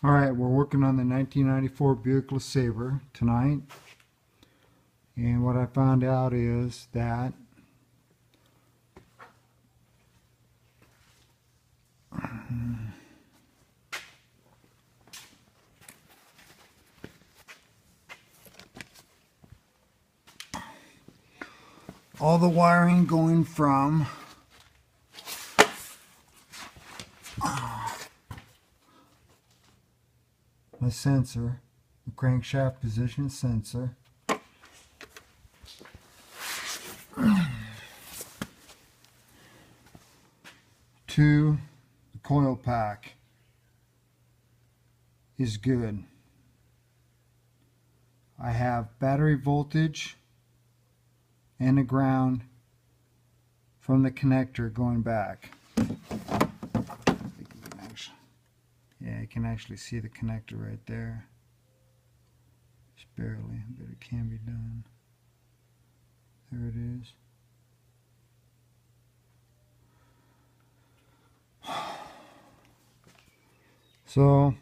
Alright, we're working on the 1994 Buick LeSabre tonight. And what I found out is that all the wiring going from my sensor, the crankshaft position sensor, to the coil pack is good. I have battery voltage and the ground from the connector going back. Yeah, you can actually see the connector right there. Just barely, but it can be done. There it is. So,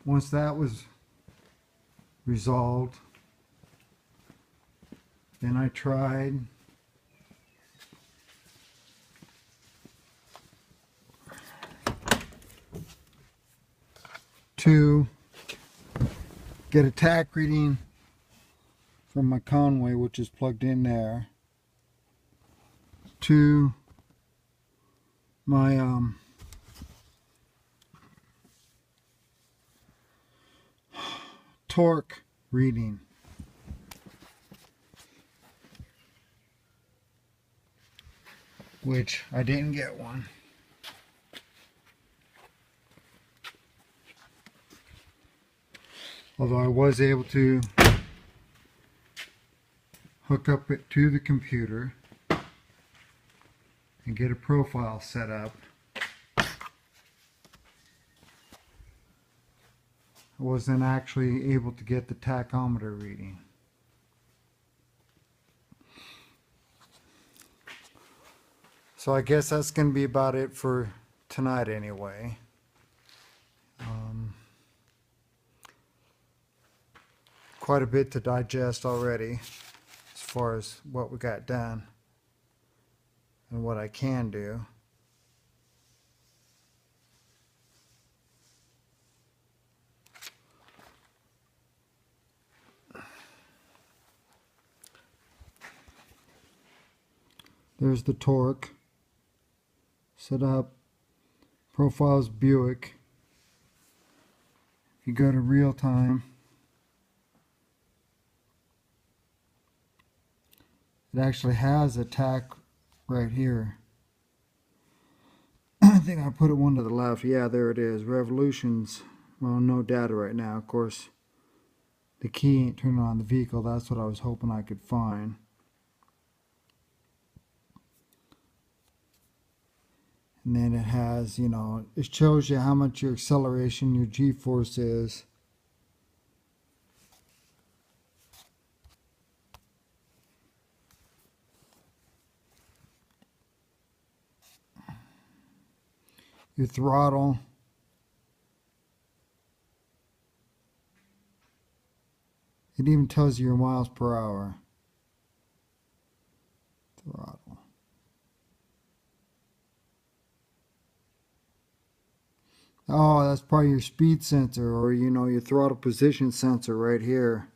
once that was resolved, then I tried to get a tach reading from my Conway, which is plugged in there, to my torque reading. Which I didn't get one. Although I was able to hook up it to the computer and get a profile set up. I wasn't actually able to get the tachometer reading. So I guess that's going to be about it for tonight anyway. Quite a bit to digest already as far as what we got done and what I can do. There's the torque. Set up. Profiles Buick. If you go to real time, it actually has a tach right here. I think I put it one to the left. Yeah, there it is. Revolutions. Well, no data right now. Of course, the key ain't turning on the vehicle. That's what I was hoping I could find. And then it has, you know, it shows you how much your acceleration, your G-force is. Your throttle. It even tells you your miles per hour. Throttle. Oh, that's probably your speed sensor, or you know, your throttle position sensor right here.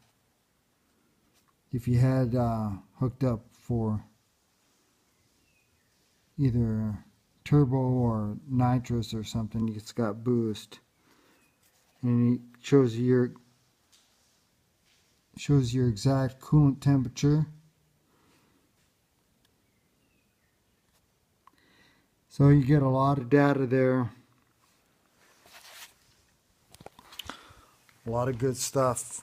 If you had hooked up for either turbo or nitrous or something, it's got boost, and it shows you your exact coolant temperature. So you get a lot of data there. A lot of good stuff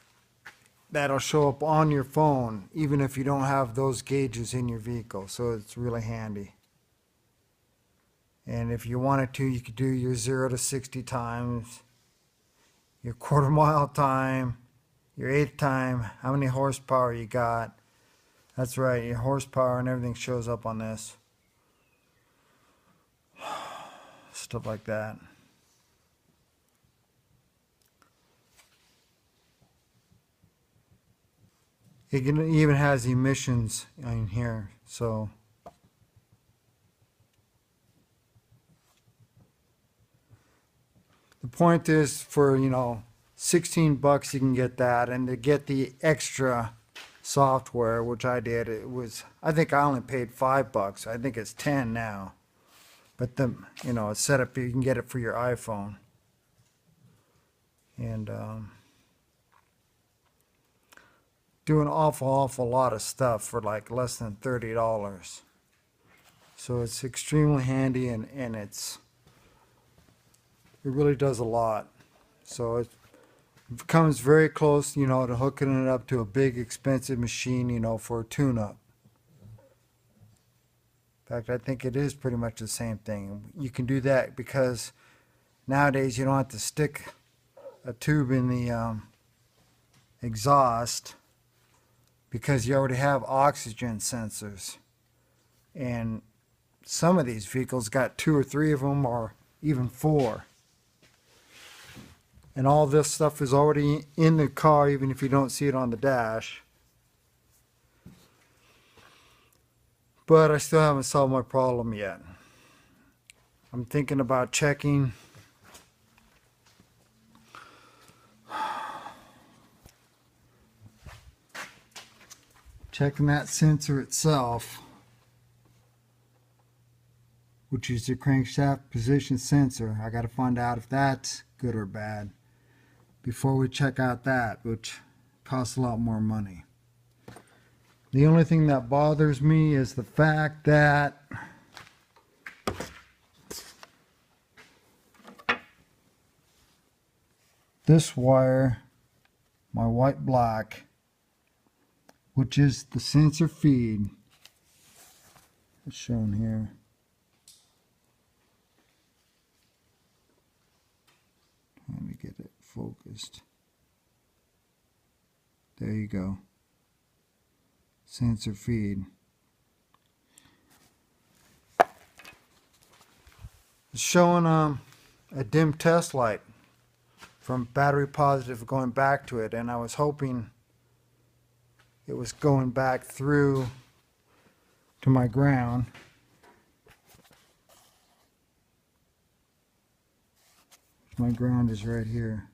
that'll show up on your phone even if you don't have those gauges in your vehicle, so it's really handy. And if you wanted to, you could do your 0 to 60 times, your quarter mile time, your eighth time, how many horsepower you got. That's right, your horsepower and everything shows up on this. Stuff like that. It even has emissions in here, so the point is, for 16 bucks you can get that, and to get the extra software, which I did, I think I only paid $5. I think it's 10 now, but it's set up, you can get it for your iPhone, and do an awful lot of stuff for like less than $30. So it's extremely handy, and it really does a lot. So it comes very close, to hooking it up to a big expensive machine, for a tune-up. In fact, I think it is pretty much the same thing. You can do that because nowadays you don't have to stick a tube in the exhaust, because you already have oxygen sensors. And some of these vehicles got 2 or 3 of them, or even 4. And all this stuff is already in the car, even if you don't see it on the dash. But I still haven't solved my problem yet. I'm thinking about checking that sensor itself, which is the crankshaft position sensor. I got to find out if that's good or bad before we check out that, which costs a lot more money. The only thing that bothers me is the fact that this wire, my white black, which is the sensor feed, it's shown here. Trying to get it focused. There you go. Sensor feed. It's showing a dim test light from battery positive going back to it, and I was hoping it was going back through to my ground. My ground is right here.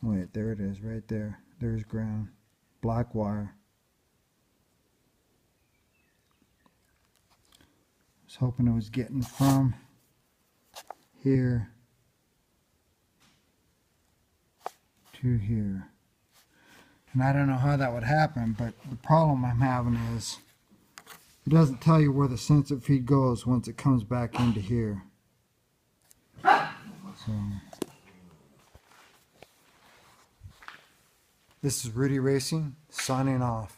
Wait, there it is, right there. There's ground. Black wire. I was hoping it was getting from here to here. And I don't know how that would happen, but the problem I'm having is it doesn't tell you where the sensor feed goes once it comes back into here. So, this is Rudy Racing, signing off.